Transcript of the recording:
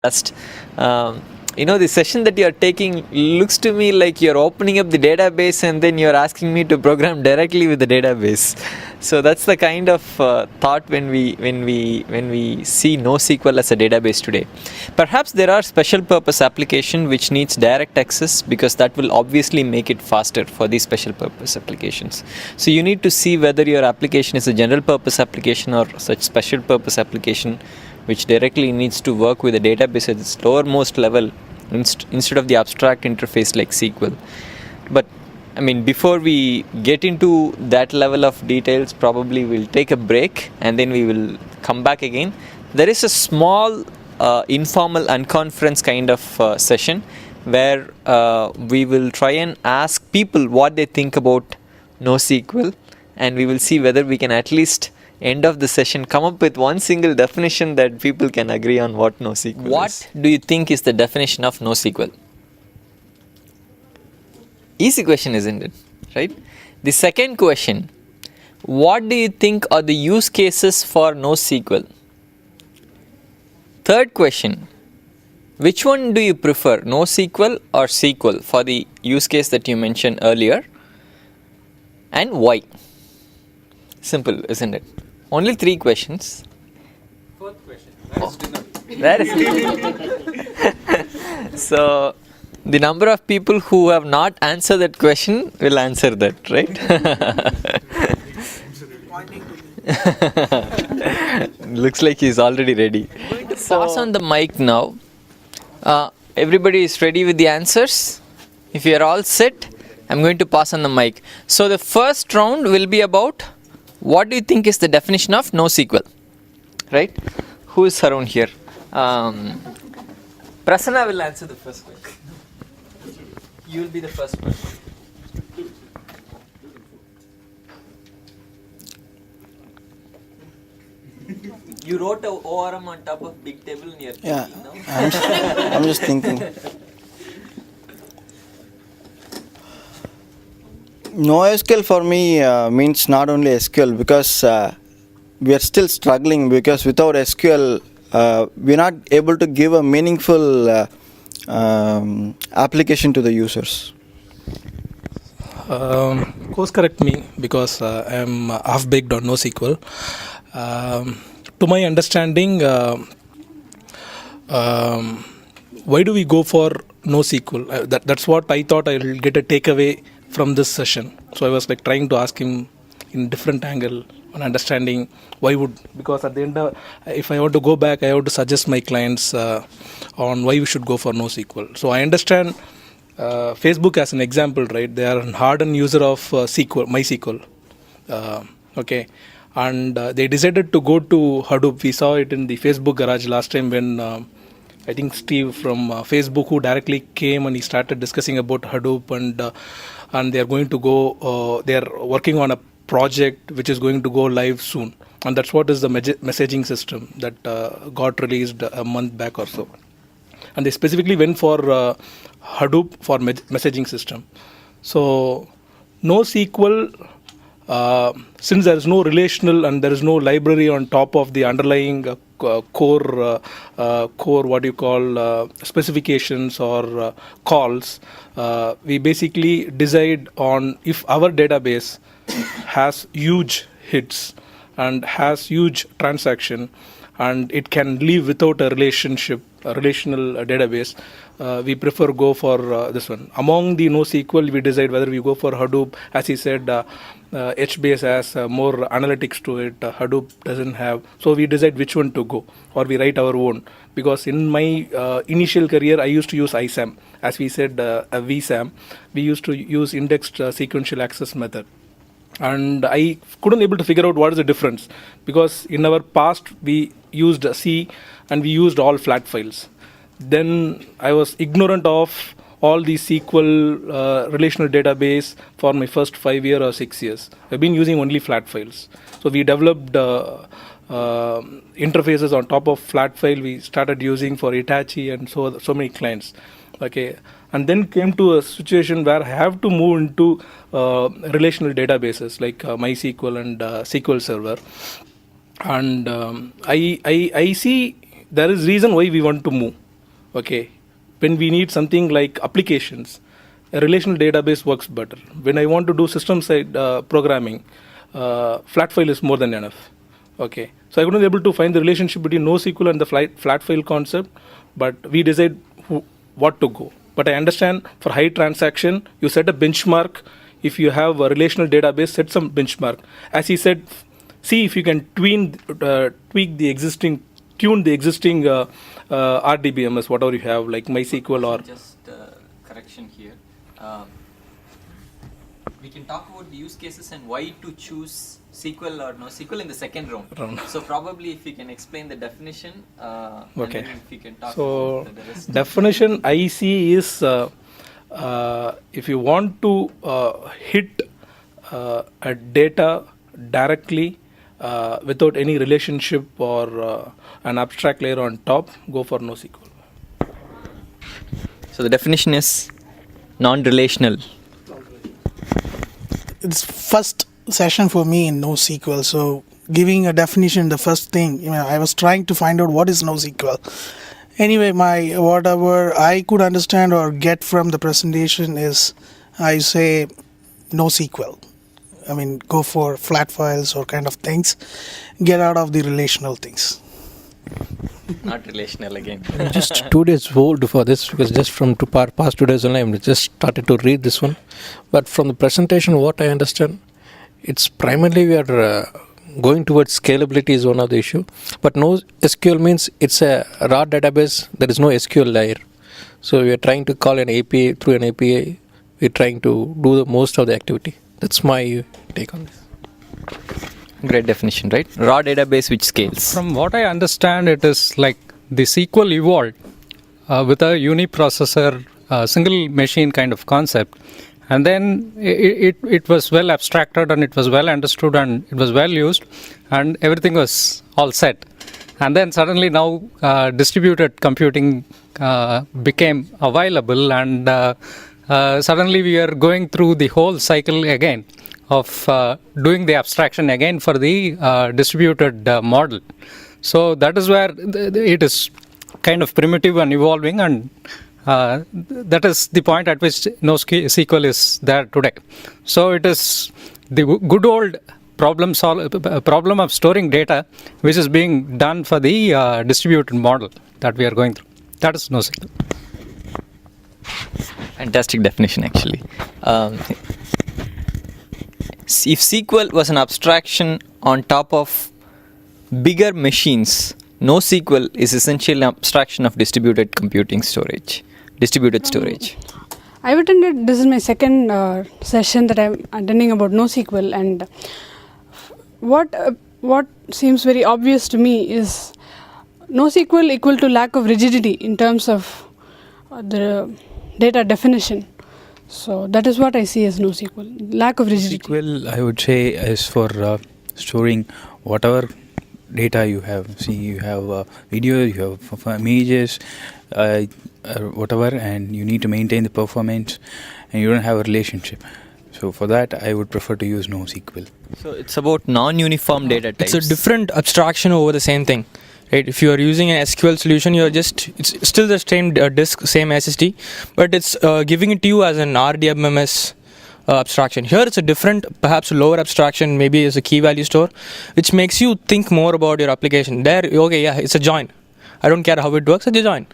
Just the session that you're taking looks to me like you're opening up the database and then you're asking me to program directly with the database. So that's the kind of thought when we see NoSQL as a database today. Perhaps there are special purpose application which needs direct access, because that will obviously make it faster for these special purpose applications. So you need to see whether your application is a general purpose application or such special purpose application which directly needs to work with a database at its lowermost level instead of the abstract interface like SQL. But before we get into that level of details, probably we'll take a break and then we will come back again. There is a small informal unconference kind of session where we will try and ask people what they think about NoSQL, and we will see whether we can at least end of the session come up with one single definition that people can agree on what NoSQL is. What do you think is the definition of NoSQL? Easy question, isn't it? Right? The second question, what do you think are the use cases for NoSQL? Third question, which one do you prefer, NoSQL or SQL, for the use case that you mentioned earlier, and why? Simple, isn't it? Only 3 questions. Fourth question. Where is dinner? So, the number of people who have not answered that question will answer that, right? Looks like he's already ready. Pass on the mic now. Everybody is ready with the answers? If you are all set, I'm going to pass on the mic. So, the first round will be about what do you think is the definition of NoSQL? Right? Who is around here? Prasanna will answer the first question. You will be the first person. You wrote a ORM on top of big table near. Yeah, no? I'm just thinking. NoSQL for me means not only SQL, because we are still struggling, because without SQL we are not able to give a meaningful application to the users. Course correct me, because I am half-baked on NoSQL. To my understanding, why do we go for NoSQL? That's what I thought I will get a takeaway from this session. So I was trying to ask him in different angle on understanding why would, because at the end if I want to go back, I have to suggest my clients on why we should go for NoSQL. So I understand Facebook as an example, right? They are a hardened user of SQL, MySQL. Okay. And they decided to go to Hadoop. We saw it in the Facebook garage last time when I think Steve from Facebook, who directly came and he started discussing about Hadoop, and they are going to go, they are working on a project which is going to go live soon. And that's what is the messaging system that got released a month back or so. And they specifically went for Hadoop for messaging system. So NoSQL, since there is no relational and there is no library on top of the underlying core what you call specifications or calls, we basically decide on if our database has huge hits and has huge transaction and it can live without a relational database, we prefer go for this one. Among the NoSQL, we decide whether we go for Hadoop. As he said, HBase has more analytics to it. Hadoop doesn't have. So we decide which one to go, or we write our own. Because in my initial career, I used to use ISAM. As we said, a VSAM. We used to use indexed sequential access method. And I couldn't able to figure out what is the difference, because in our past we used C and we used all flat files. Then I was ignorant of all the SQL relational database for my first 5 years or 6 years. I've been using only flat files. So we developed interfaces on top of flat file. We started using for Hitachi and so many clients. Okay. And then came to a situation where I have to move into relational databases like MySQL and SQL Server. And I see there is reason why we want to move. Okay, when we need something like applications, a relational database works better. When I want to do system side programming, flat file is more than enough. Okay, so I couldn't able to find the relationship between NoSQL and the flat file concept, but we decide what to go. But I understand for high transaction, you set a benchmark. If you have a relational database, set some benchmark. As he said, see if you can tune the existing RDBMS, whatever you have, like MySQL or. Just correction here. We can talk about the use cases and why to choose SQL or NoSQL in the second round. So probably if you can explain the definition, Okay. and then if you can talk So about the rest. definition I see is if you want to hit a data directly without any relationship or an abstract layer on top, go for NoSQL. So the definition is non-relational. It's first session for me in NoSQL, so giving a definition, the first thing, I was trying to find out what is NoSQL. Anyway, whatever I could understand or get from the presentation is, I say NoSQL. Go for flat files or kind of things. Get out of the relational things. Not relational again. I'm just 2 days old for this because just from past 2 days only I just started to read this one. But from the presentation, what I understand, it's primarily we are going towards scalability is one of the issue. But NoSQL means it's a raw database. There is no SQL layer. So we are trying to call an API through an API. We're trying to do the most of the activity. That's my take on this. Great definition, right? Raw database which scales. From what I understand, it is like the SQL evolved with a uniprocessor, single machine kind of concept. And then it was well abstracted and it was well understood and it was well used and everything was all set. And then suddenly now distributed computing became available and suddenly we are going through the whole cycle again of doing the abstraction again for the distributed model. So that is where it is kind of primitive and evolving, and that is the point at which NoSQL is there today. So it is the good old problem of storing data which is being done for the distributed model that we are going through. That is NoSQL. Fantastic definition, actually. If SQL was an abstraction on top of bigger machines, NoSQL is essentially an abstraction of distributed storage. I've attended, this is my second session that I'm attending about NoSQL, and what seems very obvious to me is NoSQL equal to lack of rigidity in terms of the data definition. So that is what I see as NoSQL, lack of rigidity. SQL, I would say, is for storing whatever data you have. See, you have video, you have images, whatever, and you need to maintain the performance, and you don't have a relationship. So for that, I would prefer to use NoSQL. So it's about non-uniform data types. It's a different abstraction over the same thing. Right? If you are using an SQL solution, it's still the same disk, same SSD, but it's giving it to you as an RDBMS abstraction. Here it's a different, perhaps lower abstraction, maybe as a key value store, which makes you think more about your application. There, okay, yeah, it's a join. I don't care how it works, it's a join.